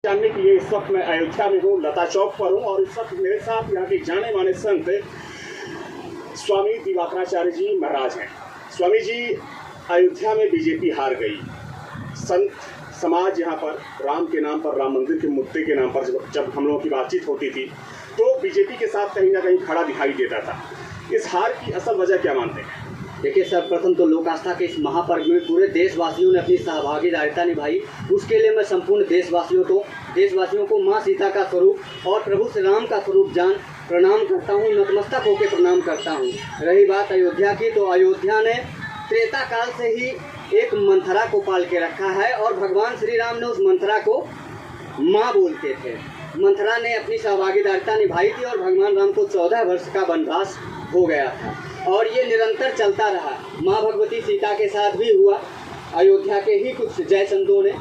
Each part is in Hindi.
जानने के लिए इस वक्त मैं अयोध्या में हूँ, लता चौक पर हूँ और इस वक्त मेरे साथ यहाँ के जाने माने संत स्वामी दिवाकराचार्य जी महाराज हैं। स्वामी जी, अयोध्या में बीजेपी हार गई। संत समाज यहाँ पर राम के नाम पर, राम मंदिर के मुद्दे के नाम पर जब हम लोगों की बातचीत होती थी तो बीजेपी के साथ कहीं ना कहीं खड़ा दिखाई देता था। इस हार की असल वजह क्या मानते हैं? देखिए, सर्वप्रथम तो लोक आस्था के इस महापर्व में पूरे देशवासियों ने अपनी सहभागीदारिता निभाई। उसके लिए मैं संपूर्ण देशवासियों को माँ सीता का स्वरूप और प्रभु श्री राम का स्वरूप जान प्रणाम करता हूँ, नतमस्तक होकर प्रणाम करता हूँ। रही बात अयोध्या की, तो अयोध्या ने त्रेता काल से ही एक मंथरा को पाल के रखा है और भगवान श्री राम ने उस मंथरा को माँ बोलते थे। मंथरा ने अपनी सहभागीदारिता निभाई थी और भगवान राम को 14 वर्ष का वनवास हो गया था और ये निरंतर चलता रहा। माँ भगवती सीता के साथ भी हुआ। अयोध्या के ही कुछ जयचंदों ने,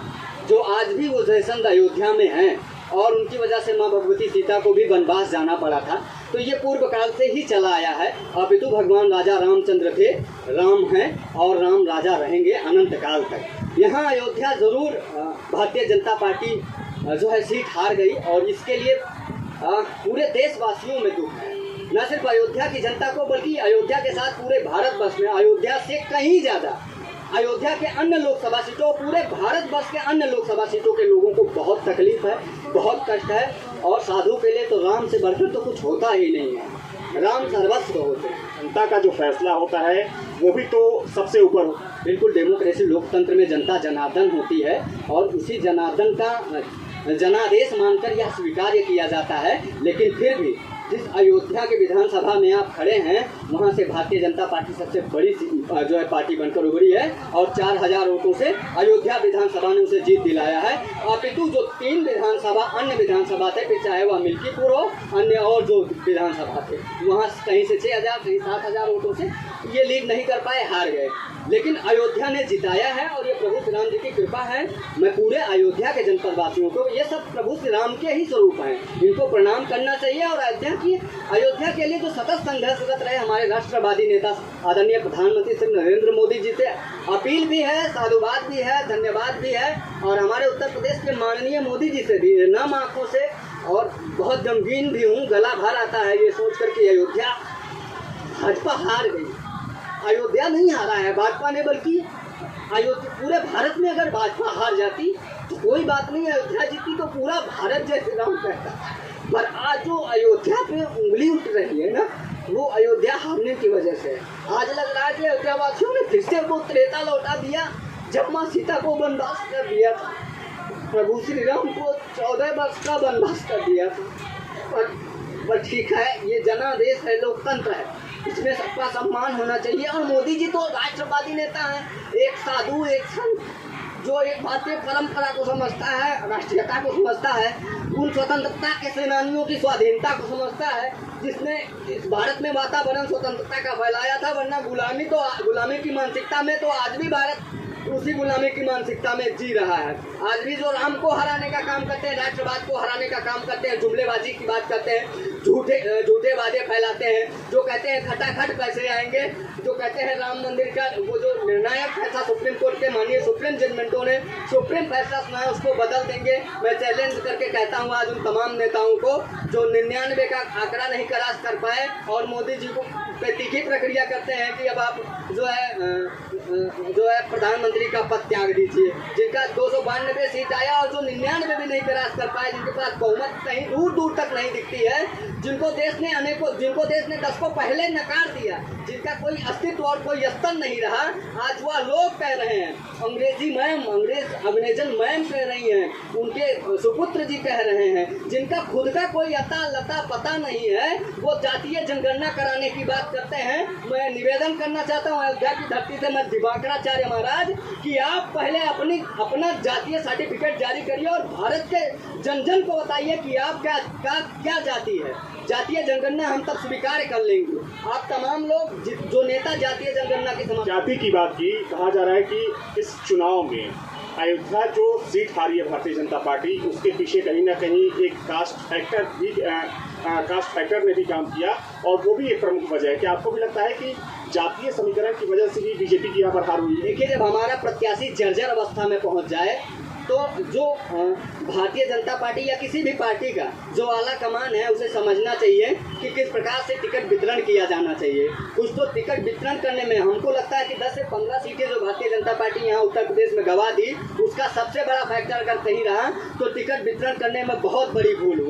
जो आज भी वो जयचंद अयोध्या में हैं और उनकी वजह से माँ भगवती सीता को भी वनवास जाना पड़ा था। तो ये पूर्व काल से ही चला आया है। अपितु भगवान राजा रामचंद्र थे, राम हैं और राम राजा रहेंगे अनंत काल तक। यहाँ अयोध्या ज़रूर भारतीय जनता पार्टी जो है सीट हार गई और इसके लिए पूरे देशवासियों में दुख है। न सिर्फ अयोध्या की जनता को बल्कि अयोध्या के साथ पूरे भारतवर्ष में अयोध्या से कहीं ज़्यादा अयोध्या के अन्य लोकसभा सीटों, पूरे भारतवर्ष के अन्य लोकसभा सीटों के लोगों को बहुत तकलीफ है, बहुत कष्ट है। और साधु के लिए तो राम से बढ़कर तो कुछ होता ही नहीं है। राम सर्वस्व होते हैं। जनता का जो फैसला होता है वो भी तो सबसे ऊपर हो। बिल्कुल, डेमोक्रेसी लोकतंत्र में जनता जनार्दन होती है और उसी जनार्दन का जनादेश मानकर यह स्वीकार्य किया जाता है। लेकिन फिर भी जिस अयोध्या के विधानसभा में आप खड़े हैं, वहां से भारतीय जनता पार्टी सबसे बड़ी जो है पार्टी बनकर उभरी है और 4000 वोटों से अयोध्या विधानसभा ने उसे जीत दिलाया है। अपितु जो 3 विधानसभा अन्य विधानसभा थे, फिर चाहे वह मिल्कीपुर हो, अन्य और जो विधानसभा थे, वहाँ कहीं से 6000 कहीं 7000 वोटों से ये लीड नहीं कर पाए, हार गए। लेकिन अयोध्या ने जिताया है और ये प्रभु श्री राम जी की कृपा है। मैं पूरे अयोध्या के जनपद वासियों को, ये सब प्रभु श्री राम के ही स्वरूप हैं, इनको प्रणाम करना चाहिए। और अयोध्या के लिए जो सतत संघर्षरत रहे हमारे राष्ट्रवादी नेता आदरणीय प्रधानमंत्री श्री नरेंद्र मोदी जी से अपील भी है, साधुवाद भी है, धन्यवाद भी है। और हमारे उत्तर प्रदेश के माननीय मोदी जी से भी नम आंखों से और बहुत गमगीन भी हूँ, गला भर आता है ये सोच कर कि अयोध्या भाजपा हार गई। अयोध्या नहीं हारा है भाजपा ने, बल्कि अयोध्या पूरे भारत में अगर भाजपा हार जाती तो कोई बात नहीं, अयोध्या जीती तो पूरा भारत जय श्री राम कहता। पर आज जो अयोध्या पे उंगली उठ रही है ना, वो अयोध्या हारने की वजह से है। आज लग रहा है कि अयोध्या वासियों ने फिर से वो त्रेता लौटा दिया जब माँ सीता को वनवास कर दिया था, प्रभु श्री राम को 14 वर्ष का वनवास कर दिया था। पर ठीक है, ये जनादेश है, लोकतंत्र है, इसमें सबका सम्मान होना चाहिए। और मोदी जी तो राष्ट्रवादी नेता हैं, एक साधु, एक संत, जो एक भारतीय परंपरा को समझता है, राष्ट्रीयता को समझता है, उन स्वतंत्रता के सेनानियों की स्वाधीनता को समझता है, जिसने इस भारत में वातावरण स्वतंत्रता का फैलाया था। वरना गुलामी की मानसिकता में तो आज भी भारत उसी गुलामी की मानसिकता में जी रहा है। आज भी जो राम को हराने का काम करते हैं, राष्ट्रवाद को हराने का काम करते हैं, जुमलेबाजी की बात करते हैं, झूठे वादे फैलाते हैं, जो कहते हैं खटाखट पैसे आएंगे, जो कहते हैं राम मंदिर का वो जो निर्णायक फैसला सुप्रीम कोर्ट के माननीय सुप्रीम जजमेंटों ने सुप्रीम फैसला सुनाया उसको बदल देंगे। मैं चैलेंज करके कहता हूँ आज उन तमाम नेताओं को जो 99 का आंकड़ा नहीं क्रॉस कर पाए और मोदी जी को तीखी प्रक्रिया करते हैं कि अब आप जो है प्रधानमंत्री का पद त्याग दीजिए, जिनका 292 सीट आया और जो 99 भी नहीं क्रॉस कर पाए, जिनके पास बहुमत कहीं दूर दूर तक नहीं दिखती है, जिनको देश ने 10 को पहले नकार दिया, जिनका कोई अस्तित्व और कोई अस्तर नहीं रहा, आज वह लोग कह रहे हैं, अंग्रेजन मैम कह रही हैं, उनके सुपुत्र जी कह रहे हैं, जिनका खुद का कोई अता लता पता नहीं है, वो जातीय जनगणना कराने की बात करते हैं। मैं निवेदन करना चाहता हूँ अयोध्या की धरती से, मैं दिवाकराचार्य महाराज, कि आप पहले अपना जातीय सर्टिफिकेट जारी करिए और भारत के जन को बताइए कि आप क्या जाति है। जातीय जनगणना हम तब स्वीकार कर लेंगे। आप तमाम लोग जो नेता जातीय जनगणना की जाति की बात की, कहा जा रहा है कि इस चुनाव में अयोध्या जो सीट हारी है भारतीय जनता पार्टी, उसके पीछे कहीं ना कहीं एक कास्ट फैक्टर ने भी काम किया और वो भी एक प्रमुख वजह है। क्या आपको भी लगता है कि जातीय समीकरण की वजह से ही बीजेपी की यहाँ पर हार हुई है? देखिए, जब हमारा प्रत्याशी जर्जर अवस्था में पहुँच जाए तो जो भारतीय जनता पार्टी या किसी भी पार्टी का जो आला कमान है उसे समझना चाहिए कि किस प्रकार से टिकट वितरण किया जाना चाहिए। कुछ तो टिकट वितरण करने में हमको लगता है कि 10 से 15 सीटें जो भारतीय जनता पार्टी यहाँ उत्तर प्रदेश में गंवा दी, उसका सबसे बड़ा फैक्टर अगर कहीं रहा तो टिकट वितरण करने में बहुत बड़ी भूल हुई।